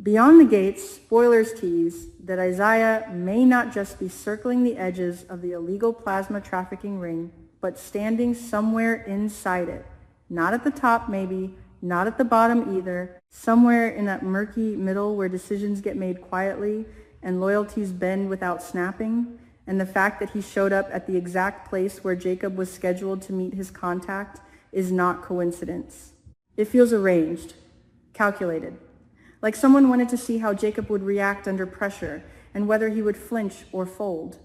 Beyond the gates, spoilers tease that Izaiah may not just be circling the edges of the illegal plasma trafficking ring, but standing somewhere inside it. Not at the top maybe, not at the bottom either, somewhere in that murky middle where decisions get made quietly and loyalties bend without snapping, and the fact that he showed up at the exact place where Jacob was scheduled to meet his contact is not coincidence. It feels arranged, calculated, like someone wanted to see how Jacob would react under pressure and whether he would flinch or fold.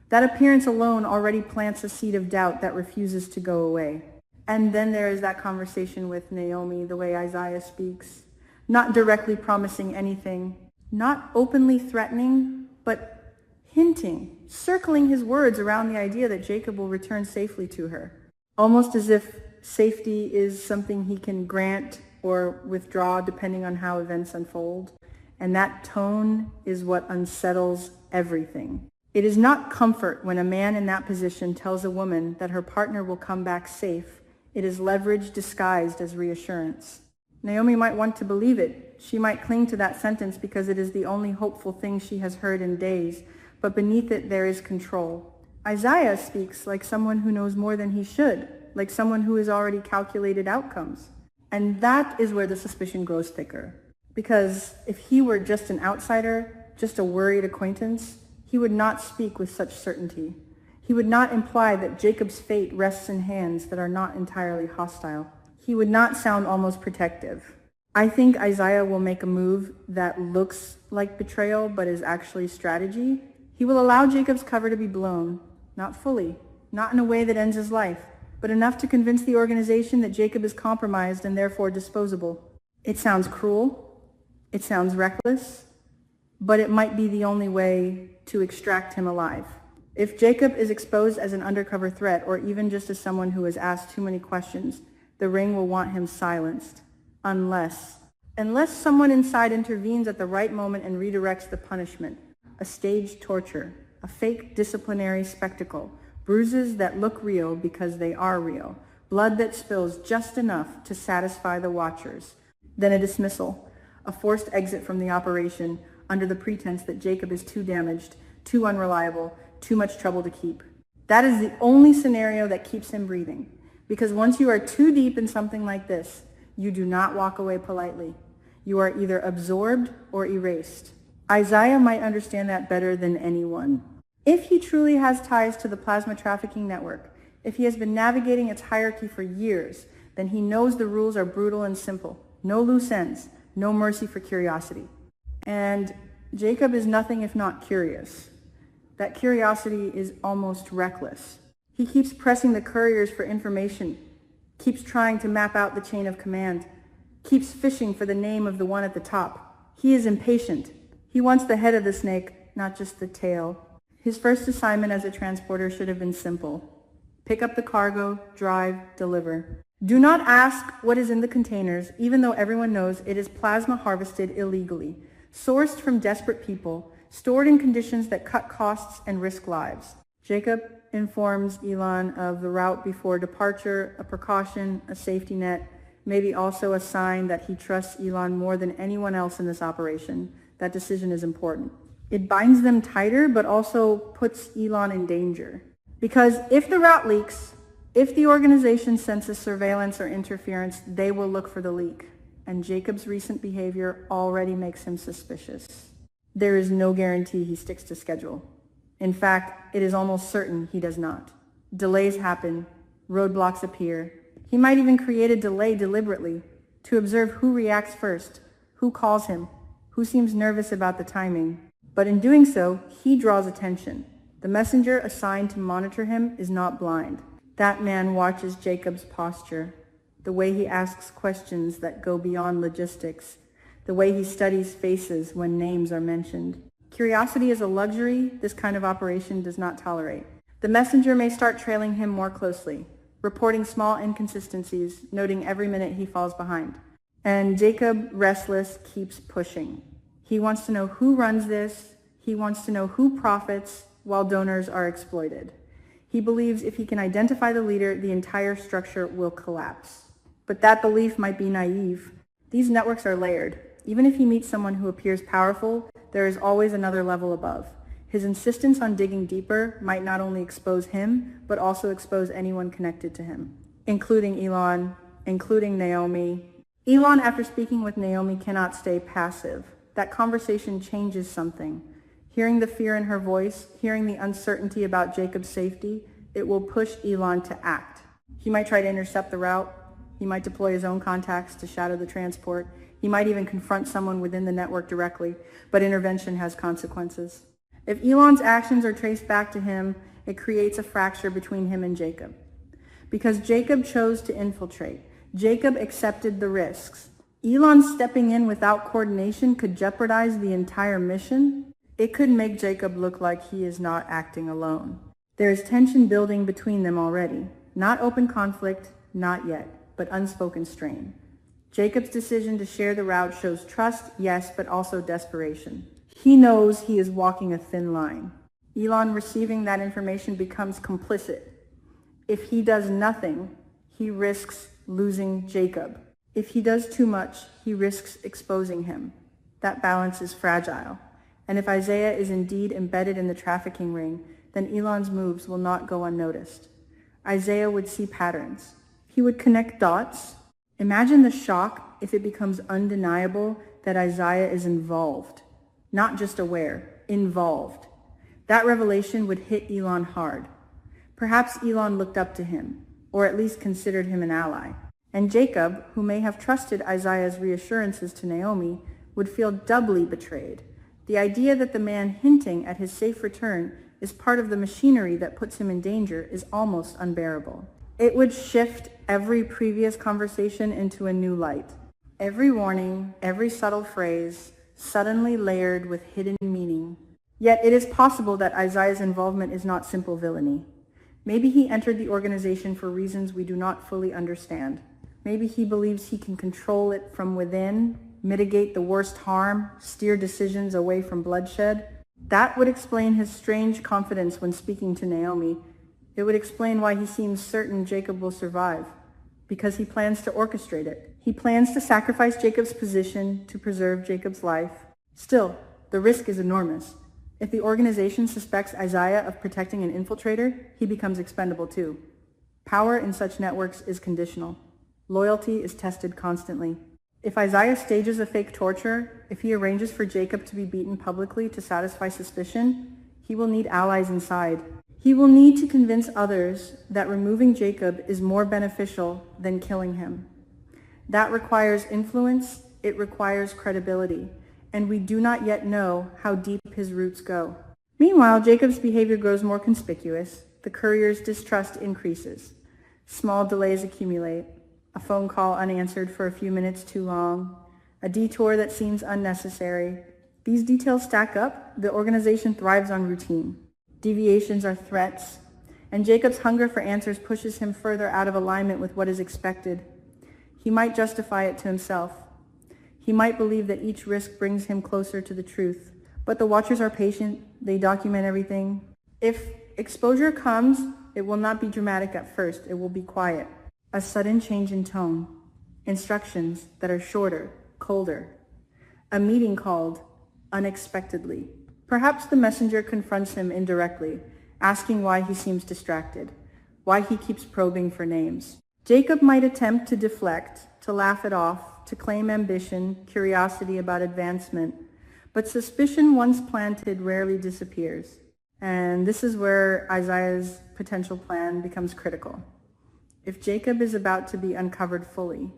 That appearance alone already plants a seed of doubt that refuses to go away. And then there is that conversation with Naomi, the way Izaiah speaks, not directly promising anything, not openly threatening, but hinting, circling his words around the idea that Jacob will return safely to her, almost as if safety is something he can grant or withdraw depending on how events unfold. And that tone is what unsettles everything. It is not comfort when a man in that position tells a woman that her partner will come back safe. It is leverage disguised as reassurance. Naomi might want to believe it. She might cling to that sentence because it is the only hopeful thing she has heard in days, but beneath it there is control. Izaiah speaks like someone who knows more than he should, like someone who has already calculated outcomes. And that is where the suspicion grows thicker. Because if he were just an outsider, just a worried acquaintance, he would not speak with such certainty. He would not imply that Jacob's fate rests in hands that are not entirely hostile. He would not sound almost protective. I think Izaiah will make a move that looks like betrayal but is actually strategy. He will allow Jacob's cover to be blown, not fully, not in a way that ends his life, but enough to convince the organization that Jacob is compromised and therefore disposable. It sounds cruel, it sounds reckless, but it might be the only way to extract him alive. If Jacob is exposed as an undercover threat, or even just as someone who has asked too many questions, the ring will want him silenced. Unless someone inside intervenes at the right moment and redirects the punishment. A staged torture, a fake disciplinary spectacle, bruises that look real because they are real, blood that spills just enough to satisfy the watchers. Then a dismissal, a forced exit from the operation under the pretense that Jacob is too damaged, too unreliable, too much trouble to keep. That is the only scenario that keeps him breathing. Because once you are too deep in something like this, you do not walk away politely. You are either absorbed or erased. Izaiah might understand that better than anyone. If he truly has ties to the plasma trafficking network, if he has been navigating its hierarchy for years, then he knows the rules are brutal and simple. No loose ends, no mercy for curiosity. And Jacob is nothing if not curious. That curiosity is almost reckless. He keeps pressing the couriers for information, keeps trying to map out the chain of command, keeps fishing for the name of the one at the top. He is impatient. He wants the head of the snake, not just the tail. His first assignment as a transporter should have been simple. Pick up the cargo, drive, deliver. Do not ask what is in the containers, even though everyone knows it is plasma harvested illegally, sourced from desperate people, stored in conditions that cut costs and risk lives. Jacob informs Elon of the route before departure, a precaution, a safety net, maybe also a sign that he trusts Elon more than anyone else in this operation. That decision is important. It binds them tighter, but also puts Elon in danger. Because if the route leaks, if the organization senses surveillance or interference, they will look for the leak. And Jacob's recent behavior already makes him suspicious. There is no guarantee he sticks to schedule. In fact, it is almost certain he does not. Delays happen, roadblocks appear. He might even create a delay deliberately to observe who reacts first, who calls him, who seems nervous about the timing. But in doing so, he draws attention. The messenger assigned to monitor him is not blind. That man watches Jacob's posture, the way he asks questions that go beyond logistics, the way he studies faces when names are mentioned. Curiosity is a luxury this kind of operation does not tolerate. The messenger may start trailing him more closely, reporting small inconsistencies, noting every minute he falls behind. And Jacob, restless, keeps pushing. He wants to know who runs this. He wants to know who profits while donors are exploited. He believes if he can identify the leader, the entire structure will collapse. But that belief might be naive. These networks are layered. Even if he meets someone who appears powerful, there is always another level above. His insistence on digging deeper might not only expose him, but also expose anyone connected to him, including Elon, including Naomi. Elon, after speaking with Naomi, cannot stay passive. That conversation changes something. Hearing the fear in her voice, hearing the uncertainty about Jacob's safety, it will push Elon to act. He might try to intercept the route. He might deploy his own contacts to shadow the transport. He might even confront someone within the network directly, but intervention has consequences. If Elon's actions are traced back to him, it creates a fracture between him and Jacob. Because Jacob chose to infiltrate. Jacob accepted the risks. Elon stepping in without coordination could jeopardize the entire mission. It could make Jacob look like he is not acting alone. There is tension building between them already. Not open conflict, not yet, but unspoken strain. Jacob's decision to share the route shows trust, yes, but also desperation. He knows he is walking a thin line. Elon receiving that information becomes complicit. If he does nothing, he risks losing Jacob. If he does too much, he risks exposing him. That balance is fragile. And if Izaiah is indeed embedded in the trafficking ring, then Elon's moves will not go unnoticed. Izaiah would see patterns. He would connect dots. Imagine the shock if it becomes undeniable that Izaiah is involved. Not just aware, involved. That revelation would hit Elon hard. Perhaps Elon looked up to him, or at least considered him an ally. And Jacob, who may have trusted Izaiah's reassurances to Naomi, would feel doubly betrayed. The idea that the man hinting at his safe return is part of the machinery that puts him in danger is almost unbearable. It would shift every previous conversation into a new light. Every warning, every subtle phrase, suddenly layered with hidden meaning. Yet it is possible that Izaiah's involvement is not simple villainy. Maybe he entered the organization for reasons we do not fully understand. Maybe he believes he can control it from within, mitigate the worst harm, steer decisions away from bloodshed. That would explain his strange confidence when speaking to Naomi. It would explain why he seems certain Jacob will survive. Because he plans to orchestrate it. He plans to sacrifice Jacob's position to preserve Jacob's life. Still, the risk is enormous. If the organization suspects Izaiah of protecting an infiltrator, he becomes expendable too. Power in such networks is conditional. Loyalty is tested constantly. If Izaiah stages a fake torture, if he arranges for Jacob to be beaten publicly to satisfy suspicion, he will need allies inside. He will need to convince others that removing Jacob is more beneficial than killing him. That requires influence, it requires credibility, and we do not yet know how deep his roots go. Meanwhile, Jacob's behavior grows more conspicuous. The courier's distrust increases. Small delays accumulate. A phone call unanswered for a few minutes too long. A detour that seems unnecessary. These details stack up. The organization thrives on routine. Deviations are threats, and Jacob's hunger for answers pushes him further out of alignment with what is expected. He might justify it to himself. He might believe that each risk brings him closer to the truth. But the watchers are patient. They document everything. If exposure comes, it will not be dramatic at first. It will be quiet. A sudden change in tone. Instructions that are shorter, colder. A meeting called unexpectedly. Perhaps the messenger confronts him indirectly, asking why he seems distracted, why he keeps probing for names. Jacob might attempt to deflect, to laugh it off, to claim ambition, curiosity about advancement, but suspicion once planted rarely disappears. And this is where Izaiah's potential plan becomes critical. If Jacob is about to be uncovered fully,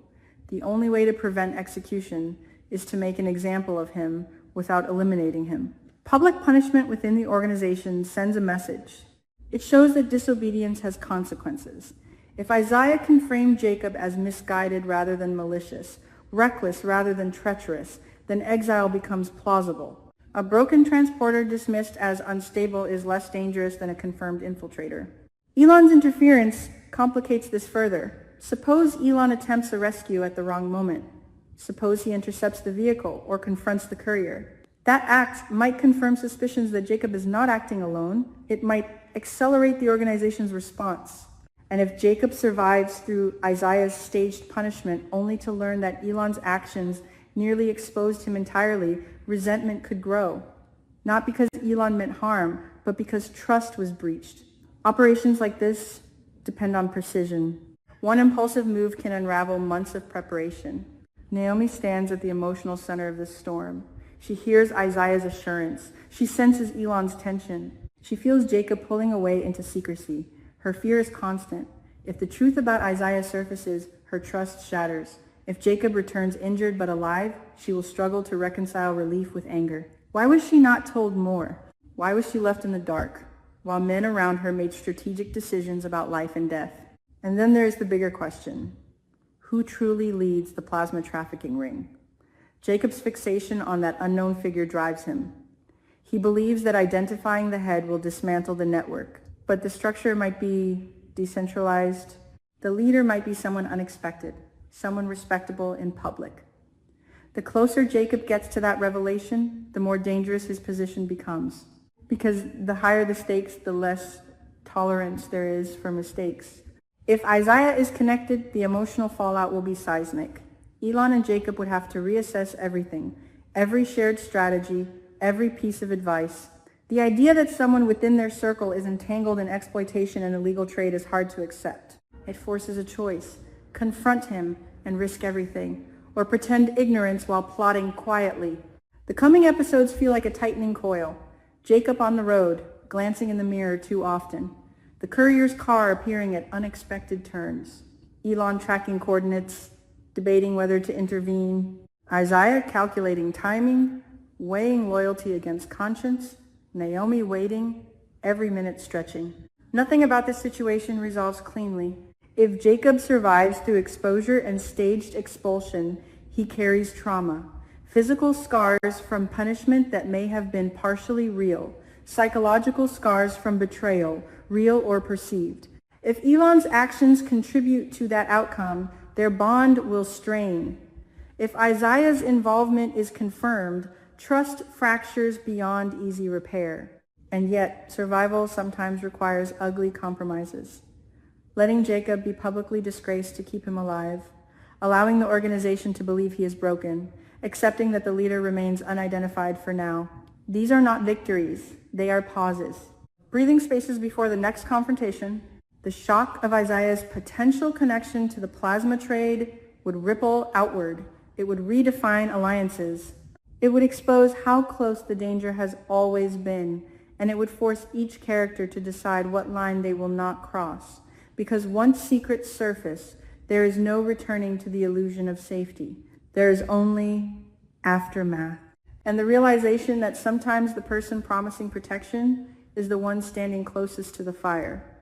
the only way to prevent execution is to make an example of him without eliminating him. Public punishment within the organization sends a message. It shows that disobedience has consequences. If Izaiah can frame Jacob as misguided rather than malicious, reckless rather than treacherous, then exile becomes plausible. A broken transporter dismissed as unstable is less dangerous than a confirmed infiltrator. Elon's interference complicates this further. Suppose Elon attempts a rescue at the wrong moment. Suppose he intercepts the vehicle or confronts the courier. That act might confirm suspicions that Jacob is not acting alone. It might accelerate the organization's response. And if Jacob survives through Izaiah's staged punishment only to learn that Elon's actions nearly exposed him entirely, resentment could grow. Not because Elon meant harm, but because trust was breached. Operations like this depend on precision. One impulsive move can unravel months of preparation. Naomi stands at the emotional center of this storm. She hears Isaiah's assurance. She senses Elon's tension. She feels Jacob pulling away into secrecy. Her fear is constant. If the truth about Isaiah surfaces, her trust shatters. If Jacob returns injured but alive, she will struggle to reconcile relief with anger. Why was she not told more? Why was she left in the dark, while men around her made strategic decisions about life and death? And then there's the bigger question. Who truly leads the plasma trafficking ring? Jacob's fixation on that unknown figure drives him. He believes that identifying the head will dismantle the network, but the structure might be decentralized. The leader might be someone unexpected, someone respectable in public. The closer Jacob gets to that revelation, the more dangerous his position becomes. Because the higher the stakes, the less tolerance there is for mistakes. If Isaiah is connected, the emotional fallout will be seismic. Elon and Jacob would have to reassess everything, every shared strategy, every piece of advice. The idea that someone within their circle is entangled in exploitation and illegal trade is hard to accept. It forces a choice: confront him and risk everything, or pretend ignorance while plotting quietly. The coming episodes feel like a tightening coil. Jacob on the road, glancing in the mirror too often. The courier's car appearing at unexpected turns. Elon tracking coordinates, debating whether to intervene. Isaiah calculating timing, weighing loyalty against conscience. Naomi waiting, every minute stretching. Nothing about this situation resolves cleanly. If Jacob survives through exposure and staged expulsion, he carries trauma. Physical scars from punishment that may have been partially real. Psychological scars from betrayal, real or perceived. If Elon's actions contribute to that outcome, their bond will strain. If Isaiah's involvement is confirmed, trust fractures beyond easy repair. And yet, survival sometimes requires ugly compromises. Letting Jacob be publicly disgraced to keep him alive, allowing the organization to believe he is broken, accepting that the leader remains unidentified for now. These are not victories, they are pauses. Breathing spaces before the next confrontation. The shock of Isaiah's potential connection to the plasma trade would ripple outward. It would redefine alliances. It would expose how close the danger has always been, and it would force each character to decide what line they will not cross. Because once secrets surface, there is no returning to the illusion of safety. There is only aftermath. And the realization that sometimes the person promising protection is the one standing closest to the fire.